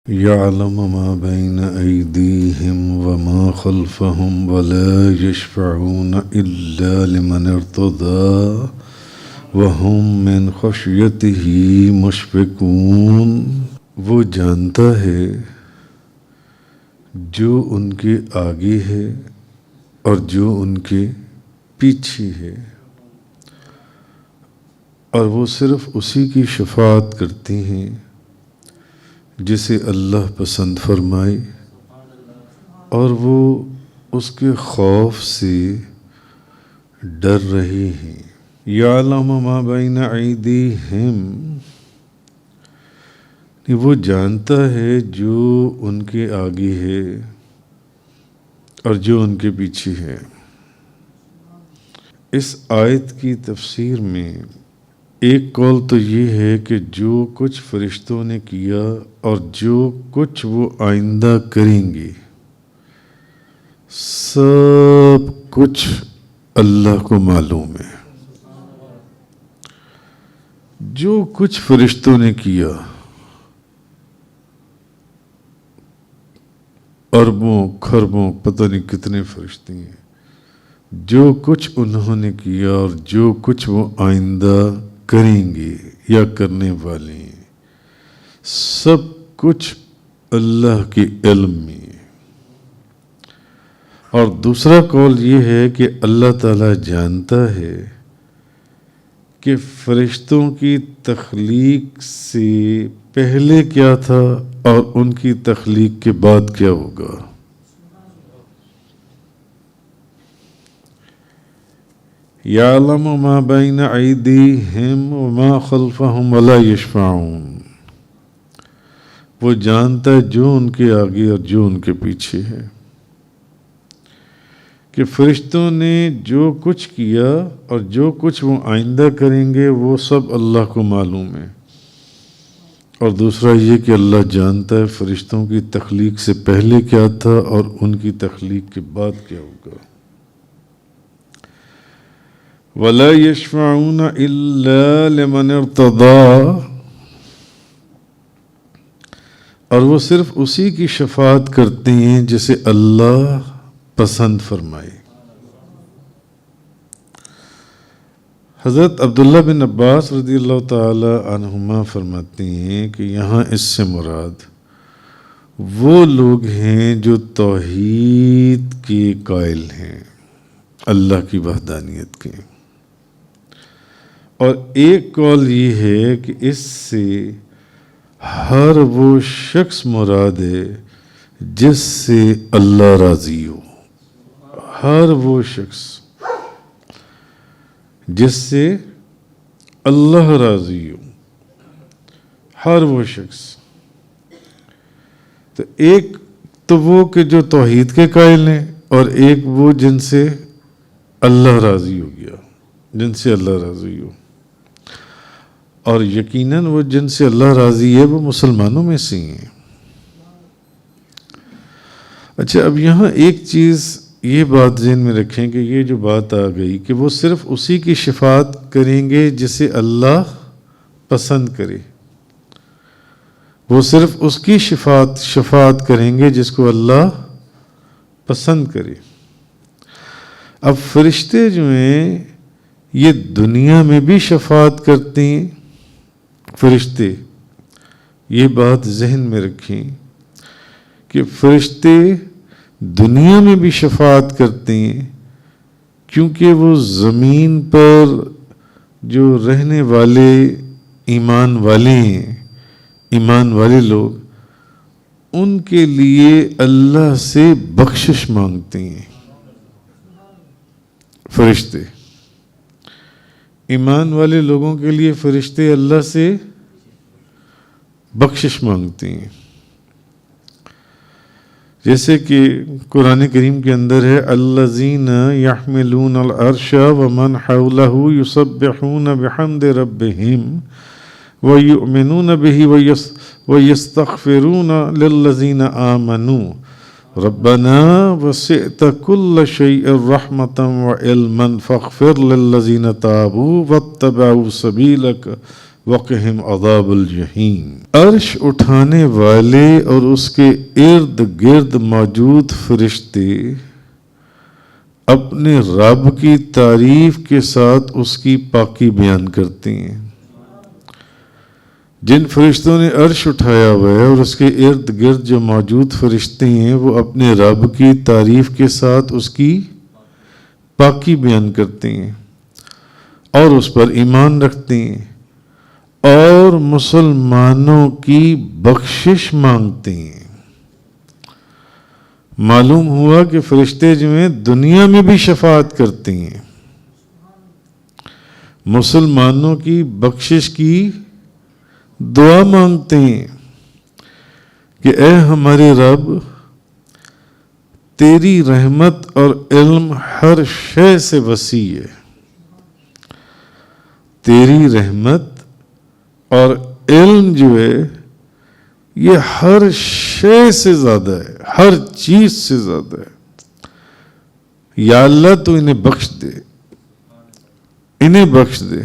يعلم ما بين أيديهم وما خلفهم ولا يشفعون إلا لمن ارتضى وهم من خشيته مشفقون۔ وہ جانتا ہے جو ان کے آگے ہے اور جو ان کے پیچھے ہے، اور وہ صرف اسی کی شفاعت کرتے ہیں جسے اللہ پسند فرمائے، اور وہ اس کے خوف سے ڈر رہے ہیں۔ یعلم ما بین ایدیہم، وہ جانتا ہے جو ان کے آگے ہے اور جو ان کے پیچھے ہے۔ اس آیت کی تفسیر میں ایک قول تو یہ ہے کہ جو کچھ فرشتوں نے کیا اور جو کچھ وہ آئندہ کریں گے سب کچھ اللہ کو معلوم ہے۔ جو کچھ فرشتوں نے کیا، اربوں کھربوں پتہ نہیں کتنے فرشتے ہیں، جو کچھ انہوں نے کیا اور جو کچھ وہ آئندہ کریں گے یا کرنے والے ہیں، سب کچھ اللہ کے علم میں ہے۔ اور دوسرا قول یہ ہے کہ اللہ تعالیٰ جانتا ہے کہ فرشتوں کی تخلیق سے پہلے کیا تھا اور ان کی تخلیق کے بعد کیا ہوگا۔ یعلم ما بین ایدیہم وما خلفہم ولا یشفعون، وہ جانتا ہے جو ان کے آگے اور جو ان کے پیچھے ہے، کہ فرشتوں نے جو کچھ کیا اور جو کچھ وہ آئندہ کریں گے وہ سب اللہ کو معلوم ہے۔ اور دوسرا یہ کہ اللہ جانتا ہے فرشتوں کی تخلیق سے پہلے کیا تھا اور ان کی تخلیق کے بعد کیا ہوگا۔ وَلَا يَشْفَعُونَ إِلَّا لِمَنِ ارْتَضَىٰ، اور وہ صرف اسی کی شفاعت کرتے ہیں جسے اللہ پسند فرمائے۔ حضرت عبداللہ بن عباس رضی اللہ تعالی عنہما فرماتے ہیں کہ یہاں اس سے مراد وہ لوگ ہیں جو توحید کے قائل ہیں، اللہ کی وحدانیت کے۔ اور ایک قول یہ ہے کہ اس سے ہر وہ شخص مراد ہے جس سے اللہ راضی ہو، ہر وہ شخص جس سے اللہ راضی ہو، ہر وہ شخص۔ تو ایک تو وہ کہ جو توحید کے قائل ہیں، اور ایک وہ جن سے اللہ راضی ہو گیا، جن سے اللہ راضی ہو۔ اور یقیناً وہ جن سے اللہ راضی ہے وہ مسلمانوں میں سے ہیں۔ اچھا، اب یہاں ایک چیز یہ بات ذہن میں رکھیں کہ یہ جو بات آ گئی کہ وہ صرف اسی کی شفاعت کریں گے جسے اللہ پسند کرے، وہ صرف اس کی شفاعت کریں گے جس کو اللہ پسند کرے۔ اب فرشتے جو ہیں یہ دنیا میں بھی شفاعت کرتے ہیں۔ فرشتے، یہ بات ذہن میں رکھیں کہ فرشتے دنیا میں بھی شفاعت کرتے ہیں، کیونکہ وہ زمین پر جو رہنے والے ایمان والے ہیں، ایمان والے لوگ، ان کے لیے اللہ سے بخشش مانگتے ہیں۔ فرشتے، ایمان والے لوگوں کے لیے فرشتے اللہ سے بخشش مانگتے ہیں۔ جیسے کہ قرآن کریم کے اندر ہے الذین یحملون العرش ومن حولہ یسبحون بحمد ربہم ویؤمنون بہ ویستغفرون للذین آمنوا ربنا وسعت كل شيء رحمة وعلما فاغفر للذين تابوا واتبعوا سبيلك وقہم عذاب الجحیم۔ عرش اٹھانے والے اور اس کے ارد گرد موجود فرشتے اپنے رب کی تعریف کے ساتھ اس کی پاکی بیان کرتے ہیں۔ جن فرشتوں نے عرش اٹھایا ہوا ہے اور اس کے ارد گرد جو موجود فرشتے ہیں وہ اپنے رب کی تعریف کے ساتھ اس کی پاکی بیان کرتے ہیں اور اس پر ایمان رکھتے ہیں اور مسلمانوں کی بخشش مانگتے ہیں۔ معلوم ہوا کہ فرشتے جو ہیں دنیا میں بھی شفاعت کرتے ہیں، مسلمانوں کی بخشش کی دعا مانگتے ہیں کہ اے ہمارے رب، تیری رحمت اور علم ہر شے سے وسیع ہے، تیری رحمت اور علم جو ہے یہ ہر شے سے زیادہ ہے، ہر چیز سے زیادہ ہے۔ یا اللہ تو انہیں بخش دے، انہیں بخش دے۔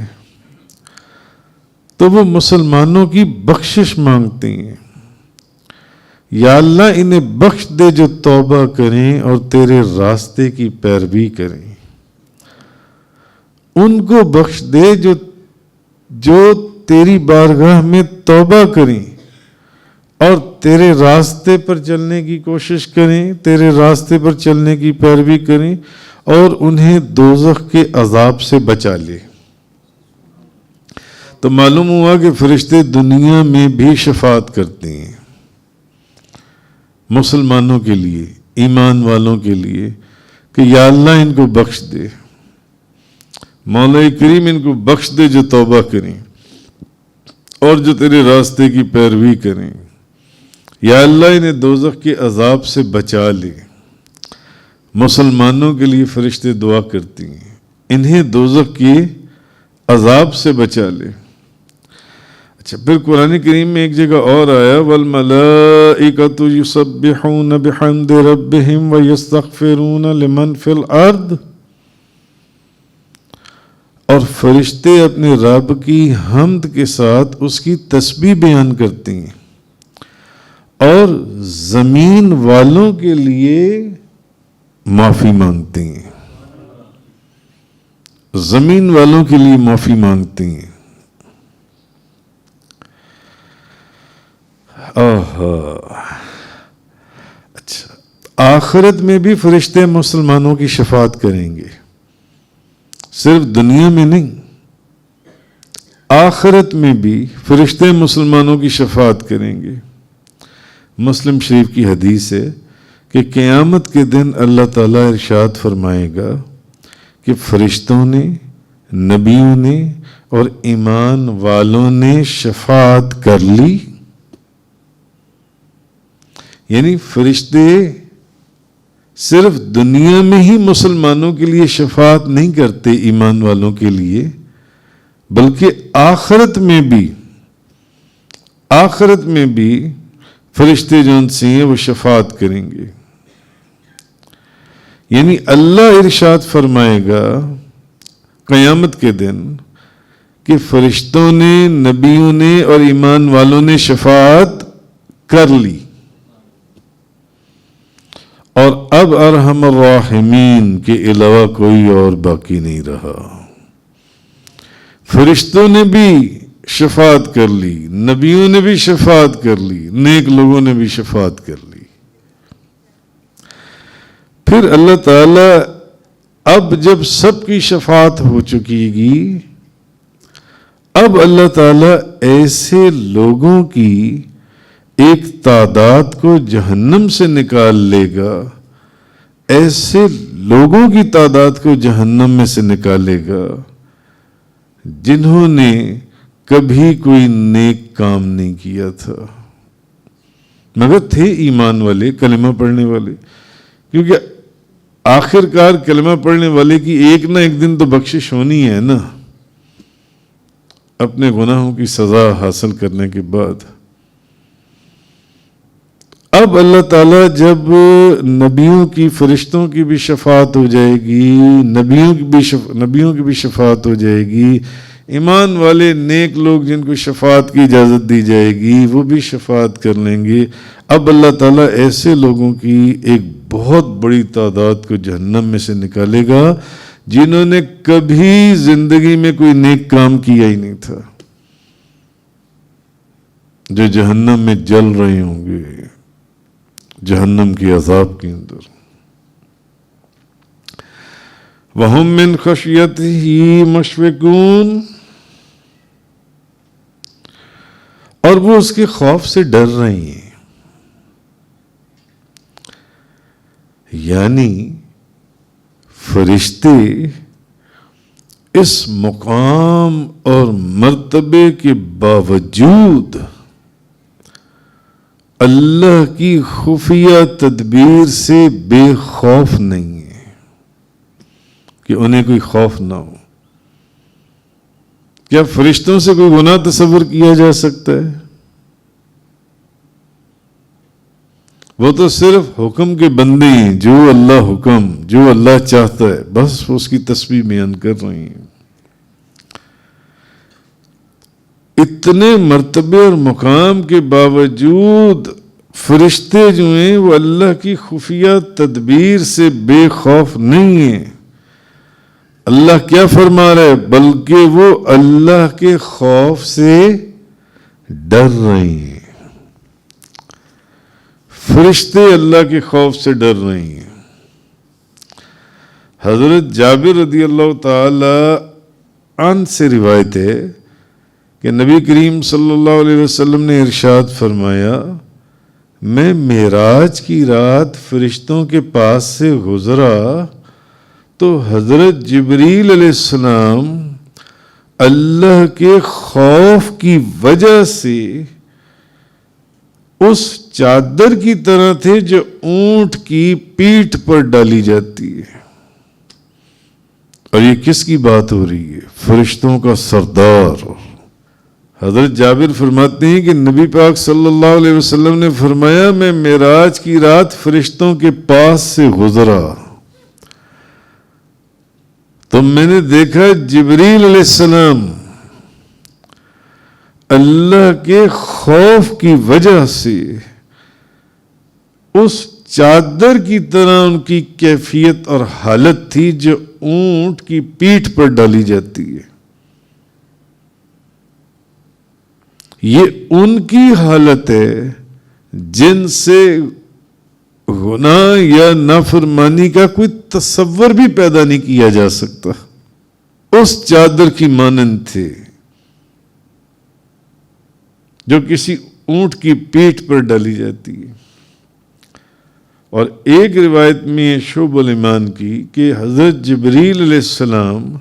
تو وہ مسلمانوں کی بخشش مانگتے ہیں، یا اللہ انہیں بخش دے جو توبہ کریں اور تیرے راستے کی پیروی کریں، ان کو بخش دے جو تیری بارگاہ میں توبہ کریں اور تیرے راستے پر چلنے کی کوشش کریں، تیرے راستے پر چلنے کی پیروی کریں اور انہیں دوزخ کے عذاب سے بچا لے۔ تو معلوم ہوا کہ فرشتے دنیا میں بھی شفاعت کرتے ہیں مسلمانوں کے لیے، ایمان والوں کے لیے، کہ یا اللہ ان کو بخش دے، مولا کریم ان کو بخش دے جو توبہ کریں اور جو تیرے راستے کی پیروی کریں، یا اللہ انہیں دوزخ کے عذاب سے بچا لے۔ مسلمانوں کے لیے فرشتے دعا کرتی ہیں، انہیں دوزخ کے عذاب سے بچا لے۔ اچھا، پھر قرآن کریم میں ایک جگہ اور آیا وَالْمَلَائِكَةُ يُسَبِّحُونَ بِحَمْدِ رَبِّهِمْ وَيَسْتَغْفِرُونَ لِمَنْ فِي الْأَرْضِ، اور فرشتے اپنے رب کی حمد کے ساتھ اس کی تسبیح بیان کرتے ہیں اور زمین والوں کے لیے معافی مانگتے ہیں، زمین والوں کے لیے معافی مانگتے ہیں۔ اچھا، آخرت میں بھی فرشتے مسلمانوں کی شفاعت کریں گے، صرف دنیا میں نہیں، آخرت میں بھی فرشتے مسلمانوں کی شفاعت کریں گے۔ مسلم شریف کی حدیث ہے کہ قیامت کے دن اللہ تعالیٰ ارشاد فرمائے گا کہ فرشتوں نے، نبیوں نے اور ایمان والوں نے شفاعت کر لی۔ یعنی فرشتے صرف دنیا میں ہی مسلمانوں کے لیے شفاعت نہیں کرتے ایمان والوں کے لیے، بلکہ آخرت میں بھی فرشتے جو ان سے ہیں وہ شفاعت کریں گے۔ یعنی اللہ ارشاد فرمائے گا قیامت کے دن کہ فرشتوں نے، نبیوں نے اور ایمان والوں نے شفاعت کر لی، اور اب ارحم الراحمین کے علاوہ کوئی اور باقی نہیں رہا۔ فرشتوں نے بھی شفاعت کر لی، نبیوں نے بھی شفاعت کر لی، نیک لوگوں نے بھی شفاعت کر لی۔ پھر اللہ تعالی اب جب سب کی شفاعت ہو چکی گی، اب اللہ تعالی ایسے لوگوں کی ایک تعداد کو جہنم سے نکال لے گا، ایسے لوگوں کی تعداد کو جہنم میں سے نکالے گا جنہوں نے کبھی کوئی نیک کام نہیں کیا تھا، مگر تھے ایمان والے، کلمہ پڑھنے والے، کیونکہ آخر کار کلمہ پڑھنے والے کی ایک نہ ایک دن تو بخشش ہونی ہے نا، اپنے گناہوں کی سزا حاصل کرنے کے بعد۔ اب اللہ تعالیٰ جب نبیوں کی، فرشتوں کی بھی شفاعت ہو جائے گی، نبیوں کی بھی شفاعت ہو جائے گی، ایمان والے نیک لوگ جن کو شفاعت کی اجازت دی جائے گی وہ بھی شفاعت کر لیں گے۔ اب اللہ تعالیٰ ایسے لوگوں کی ایک بہت بڑی تعداد کو جہنم میں سے نکالے گا جنہوں نے کبھی زندگی میں کوئی نیک کام کیا ہی نہیں تھا، جو جہنم میں جل رہے ہوں گے جہنم کی عذاب کے اندر۔ وَهُمْ مِنْ خَشْيَتِهِ مُشْفِقُونَ، اور وہ اس کے خوف سے ڈر رہے ہیں، یعنی فرشتے اس مقام اور مرتبے کے باوجود اللہ کی خفیہ تدبیر سے بے خوف نہیں ہیں کہ انہیں کوئی خوف نہ ہو۔ کیا فرشتوں سے کوئی گناہ تصور کیا جا سکتا ہے؟ وہ تو صرف حکم کے بندے ہیں، جو اللہ حکم، جو اللہ چاہتا ہے بس اس کی تسبیح بیان کر رہے ہیں۔ اتنے مرتبے اور مقام کے باوجود فرشتے جو ہیں وہ اللہ کی خفیہ تدبیر سے بے خوف نہیں ہیں۔ اللہ کیا فرما رہا ہے؟ بلکہ وہ اللہ کے خوف سے ڈر رہے ہیں۔ فرشتے اللہ کے خوف سے ڈر رہے ہیں۔ حضرت جابر رضی اللہ تعالی عنہ سے روایت ہے کہ نبی کریم صلی اللہ علیہ وسلم نے ارشاد فرمایا، میں معراج کی رات فرشتوں کے پاس سے گزرا تو حضرت جبریل علیہ السلام اللہ کے خوف کی وجہ سے اس چادر کی طرح تھے جو اونٹ کی پیٹھ پر ڈالی جاتی ہے۔ اور یہ کس کی بات ہو رہی ہے؟ فرشتوں کا سردار۔ حضرت جابر فرماتے ہیں کہ نبی پاک صلی اللہ علیہ وسلم نے فرمایا، میں معراج کی رات فرشتوں کے پاس سے گزرا تو میں نے دیکھا جبریل علیہ السلام اللہ کے خوف کی وجہ سے اس چادر کی طرح ان کی کیفیت اور حالت تھی جو اونٹ کی پیٹھ پر ڈالی جاتی ہے۔ یہ ان کی حالت ہے جن سے گناہ یا نافرمانی کا کوئی تصور بھی پیدا نہیں کیا جا سکتا۔ اس چادر کی مانند تھے جو کسی اونٹ کی پیٹھ پر ڈالی جاتی ہے۔ اور ایک روایت میں شعب الایمان کی کہ حضرت جبریل علیہ السلام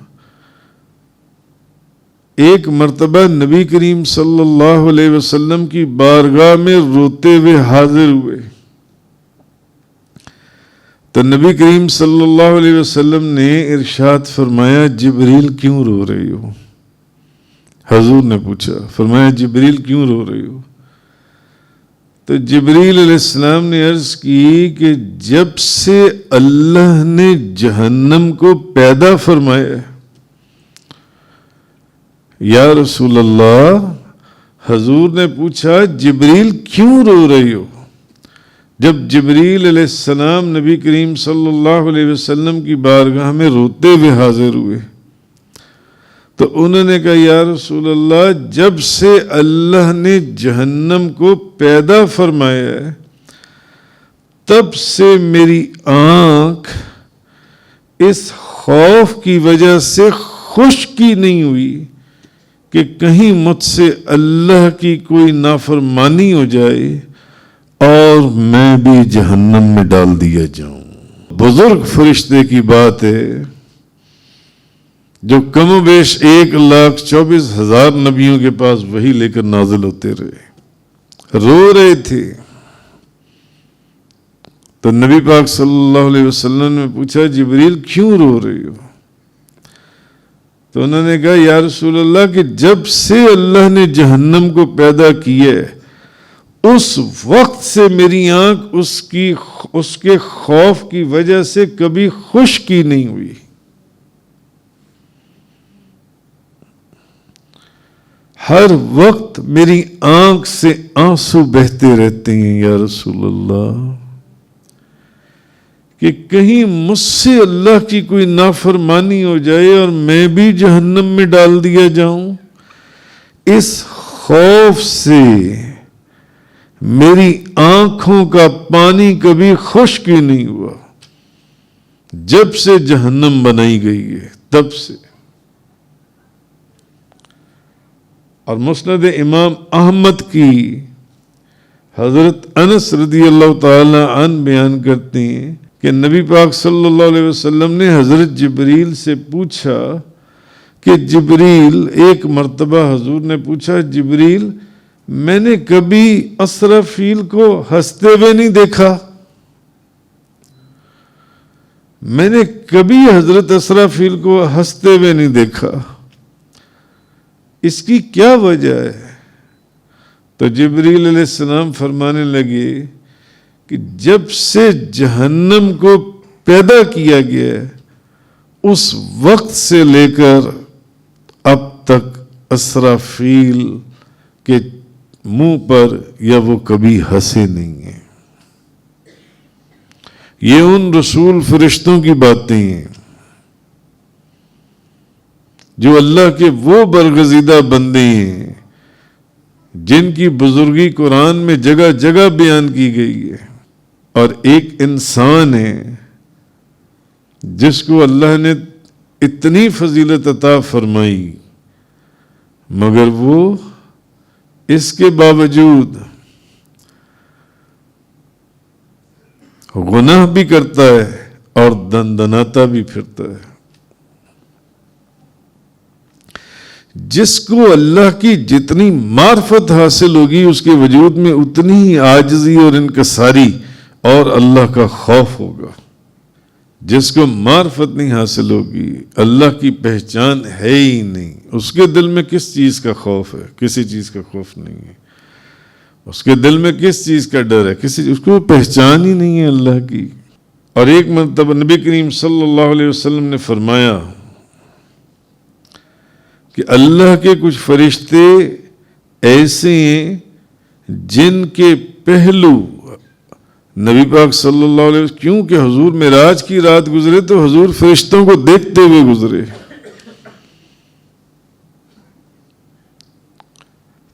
ایک مرتبہ نبی کریم صلی اللہ علیہ وسلم کی بارگاہ میں روتے ہوئے حاضر ہوئے تو نبی کریم صلی اللہ علیہ وسلم نے ارشاد فرمایا، جبریل کیوں رو رہے ہو؟ حضور نے پوچھا، فرمایا جبریل کیوں رو رہے ہو؟ تو جبریل علیہ السلام نے عرض کی کہ جب سے اللہ نے جہنم کو پیدا فرمایا ہے، یا رسول اللہ، حضور نے پوچھا جبریل کیوں رو رہے ہو؟ جب جبریل علیہ السلام نبی کریم صلی اللہ علیہ وسلم کی بارگاہ میں روتے ہوئے حاضر ہوئے تو انہوں نے کہا، یا رسول اللہ، جب سے اللہ نے جہنم کو پیدا فرمایا ہے تب سے میری آنکھ اس خوف کی وجہ سے خشکی نہیں ہوئی کہ کہیں مجھ سے اللہ کی کوئی نافرمانی ہو جائے اور میں بھی جہنم میں ڈال دیا جاؤں۔ بزرگ فرشتے کی بات ہے جو کم و بیش 1,24,000 نبیوں کے پاس وحی لے کر نازل ہوتے رہے، رو رہے تھے۔ تو نبی پاک صلی اللہ علیہ وسلم نے پوچھا، جبریل کیوں رو رہے ہو؟ تو انہوں نے کہا، یا رسول اللہ، کہ جب سے اللہ نے جہنم کو پیدا کیا اس وقت سے میری آنکھ اس کے خوف کی وجہ سے کبھی خشکی نہیں ہوئی۔ ہر وقت میری آنکھ سے آنسو بہتے رہتے ہیں یا رسول اللہ، کہ کہیں مجھ سے اللہ کی کوئی نافرمانی ہو جائے اور میں بھی جہنم میں ڈال دیا جاؤں۔ اس خوف سے میری آنکھوں کا پانی کبھی خشک ہی نہیں ہوا، جب سے جہنم بنائی گئی ہے تب سے۔ اور مسند امام احمد کی حضرت انس رضی اللہ تعالی عنہ بیان کرتے ہیں کہ نبی پاک صلی اللہ علیہ وسلم نے حضرت جبریل سے پوچھا کہ جبریل، ایک مرتبہ حضور نے پوچھا، جبریل میں نے کبھی اسرافیل کو ہنستے ہوئے نہیں دیکھا، میں نے کبھی حضرت اسرافیل کو ہنستے ہوئے نہیں دیکھا، اس کی کیا وجہ ہے؟ تو جبریل علیہ السلام فرمانے لگے کہ جب سے جہنم کو پیدا کیا گیا ہے اس وقت سے لے کر اب تک اسرافیل کے منہ پر یا وہ کبھی ہنسے نہیں ہیں۔ یہ ان رسول فرشتوں کی باتیں ہیں جو اللہ کے وہ برگزیدہ بندے ہیں جن کی بزرگی قرآن میں جگہ جگہ بیان کی گئی ہے، اور ایک انسان ہے جس کو اللہ نے اتنی فضیلت عطا فرمائی مگر وہ اس کے باوجود گناہ بھی کرتا ہے اور دندناتا بھی پھرتا ہے۔ جس کو اللہ کی جتنی معرفت حاصل ہوگی اس کے وجود میں اتنی ہی عاجزی اور انکساری اور اللہ کا خوف ہوگا۔ جس کو معرفت نہیں حاصل ہوگی، اللہ کی پہچان ہے ہی نہیں، اس کے دل میں کس چیز کا خوف ہے؟ کسی چیز کا خوف نہیں ہے۔ اس کے دل میں کس چیز کا ڈر ہے؟ اس کو پہچان ہی نہیں ہے اللہ کی۔ اور ایک مرتبہ نبی کریم صلی اللہ علیہ وسلم نے فرمایا کہ اللہ کے کچھ فرشتے ایسے ہیں جن کے پہلو نبی پاک صلی اللہ علیہ وسلم، کیونکہ حضور معراج کی رات گزرے تو حضور فرشتوں کو دیکھتے ہوئے گزرے،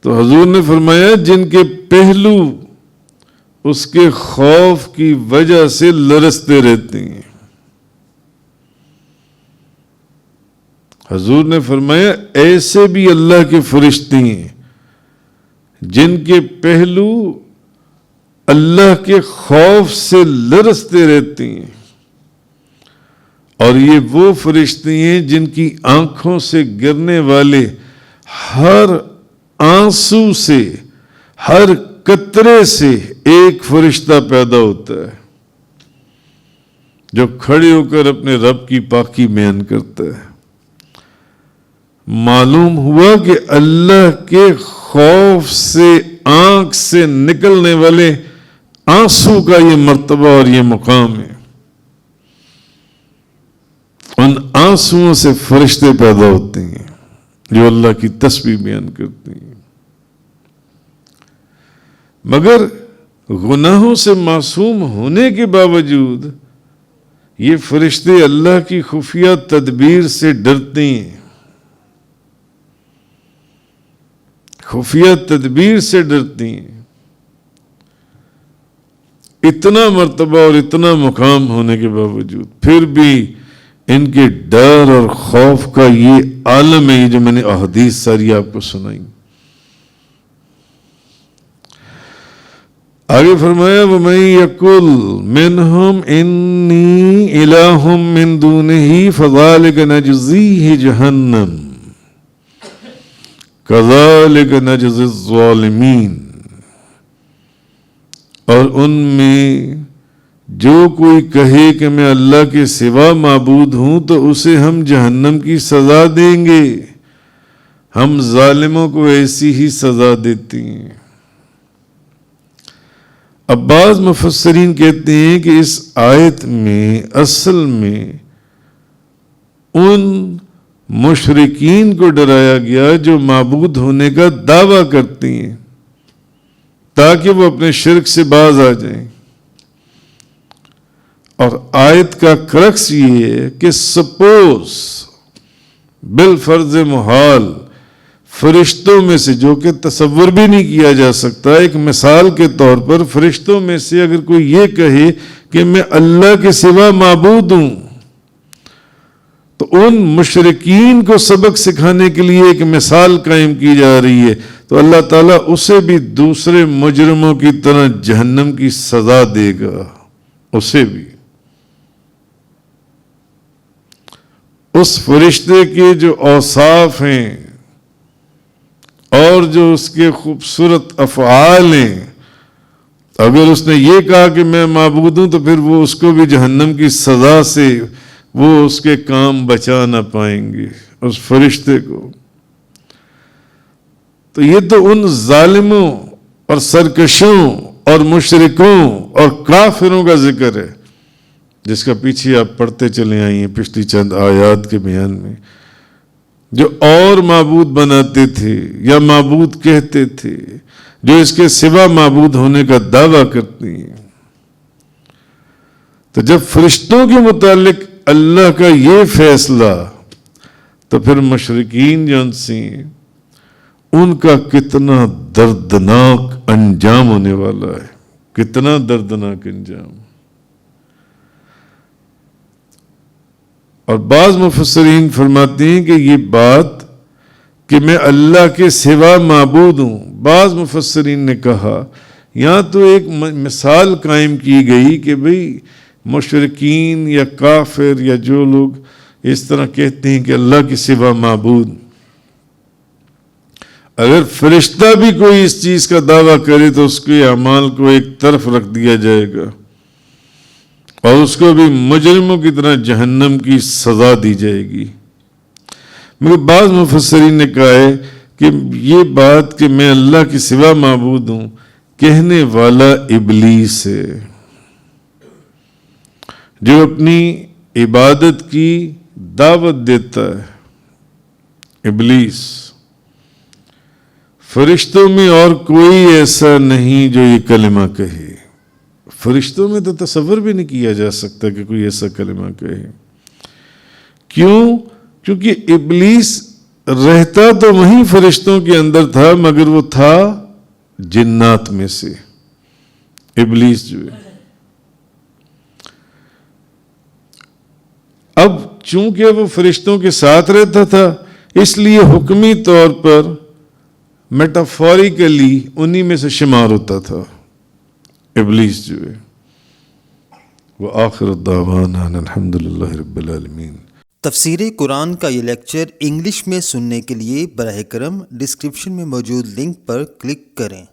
تو حضور نے فرمایا جن کے پہلو اس کے خوف کی وجہ سے لرزتے رہتے ہیں۔ حضور نے فرمایا ایسے بھی اللہ کے فرشتے ہیں جن کے پہلو اللہ کے خوف سے لرزتے رہتے ہیں، اور یہ وہ فرشتے ہیں جن کی آنکھوں سے گرنے والے ہر آنسو سے، ہر قطرے سے ایک فرشتہ پیدا ہوتا ہے جو کھڑے ہو کر اپنے رب کی پاکی بیان کرتا ہے۔ معلوم ہوا کہ اللہ کے خوف سے آنکھ سے نکلنے والے آنسو کا یہ مرتبہ اور یہ مقام ہے۔ ان آنسوؤں سے فرشتے پیدا ہوتے ہیں جو اللہ کی تسبیح بیان کرتے ہیں۔ مگر گناہوں سے معصوم ہونے کے باوجود یہ فرشتے اللہ کی خفیہ تدبیر سے ڈرتے ہیں، خفیہ تدبیر سے ڈرتے ہیں۔ اتنا مرتبہ اور اتنا مقام ہونے کے باوجود پھر بھی ان کے ڈر اور خوف کا یہ عالم ہے جو میں نے احادیث ساری آپ کو سنائی۔ آگے فرمایا وَمَن يَقُلْ مِنْهُمْ إِنِّي إِلَٰهٌ مِّن دُونِهِ فَذَلِكَ نَجْزِيهِ جَهَنَّمَ كَذَلِكَ نَجْزِي الظَّالِمِينَ۔ اور ان میں جو کوئی کہے کہ میں اللہ کے سوا معبود ہوں تو اسے ہم جہنم کی سزا دیں گے، ہم ظالموں کو ایسی ہی سزا دیتے ہیں۔ اب بعض مفسرین کہتے ہیں کہ اس آیت میں اصل میں ان مشرکین کو ڈرایا گیا جو معبود ہونے کا دعویٰ کرتی ہیں، تاکہ وہ اپنے شرک سے باز آ جائیں۔ اور آیت کا کرکس یہ ہے کہ سپوز بالفرض محال فرشتوں میں سے، جو کہ تصور بھی نہیں کیا جا سکتا، ایک مثال کے طور پر فرشتوں میں سے اگر کوئی یہ کہے کہ میں اللہ کے سوا معبود ہوں، تو ان مشرکین کو سبق سکھانے کے لیے ایک مثال قائم کی جا رہی ہے، تو اللہ تعالیٰ اسے بھی دوسرے مجرموں کی طرح جہنم کی سزا دے گا، اسے بھی۔ اس فرشتے کے جو اوصاف ہیں اور جو اس کے خوبصورت افعال ہیں، اگر اس نے یہ کہا کہ میں معبود ہوں، تو پھر وہ اس کو بھی جہنم کی سزا سے وہ اس کے کام بچا نہ پائیں گے، اس فرشتے کو۔ تو یہ تو ان ظالموں اور سرکشوں اور مشرکوں اور کافروں کا ذکر ہے، جس کا پیچھے آپ پڑھتے چلے آئی ہیں پچھلی چند آیات کے بیان میں، جو اور معبود بناتے تھے یا معبود کہتے تھے، جو اس کے سوا معبود ہونے کا دعویٰ کرتی ہیں۔ تو جب فرشتوں کے متعلق اللہ کا یہ فیصلہ، تو پھر مشرکین جن سے ان کا کتنا دردناک انجام ہونے والا ہے، کتنا دردناک انجام۔ اور بعض مفسرین فرماتے ہیں کہ یہ بات کہ میں اللہ کے سوا معبود ہوں، بعض مفسرین نے کہا یہاں تو ایک مثال قائم کی گئی کہ بھئی مشرکین یا کافر یا جو لوگ اس طرح کہتے ہیں کہ اللہ کے سوا معبود، اگر فرشتہ بھی کوئی اس چیز کا دعویٰ کرے تو اس کے اعمال کو ایک طرف رکھ دیا جائے گا اور اس کو بھی مجرموں کی طرح جہنم کی سزا دی جائے گی۔ مگر بعض مفسرین نے کہا ہے کہ یہ بات کہ میں اللہ کے سوا معبود ہوں، کہنے والا ابلیس ہے، جو اپنی عبادت کی دعوت دیتا ہے۔ ابلیس، فرشتوں میں اور کوئی ایسا نہیں جو یہ کلمہ کہے، فرشتوں میں تو تصور بھی نہیں کیا جا سکتا کہ کوئی ایسا کلمہ کہے۔ کیوں؟ کیونکہ ابلیس رہتا تو وہیں فرشتوں کے اندر تھا، مگر وہ تھا جنات میں سے۔ ابلیس جو ہے، اب چونکہ وہ فرشتوں کے ساتھ رہتا تھا، اس لیے حکمی طور پر میٹافوریکلی انہی میں سے شمار ہوتا تھا ابلیس جو ہے۔ وآخر الدعوانا الحمدللہ رب العالمین۔ تفسیر قرآن کا یہ لیکچر انگلش میں سننے کے لیے براہ کرم ڈسکرپشن میں موجود لنک پر کلک کریں۔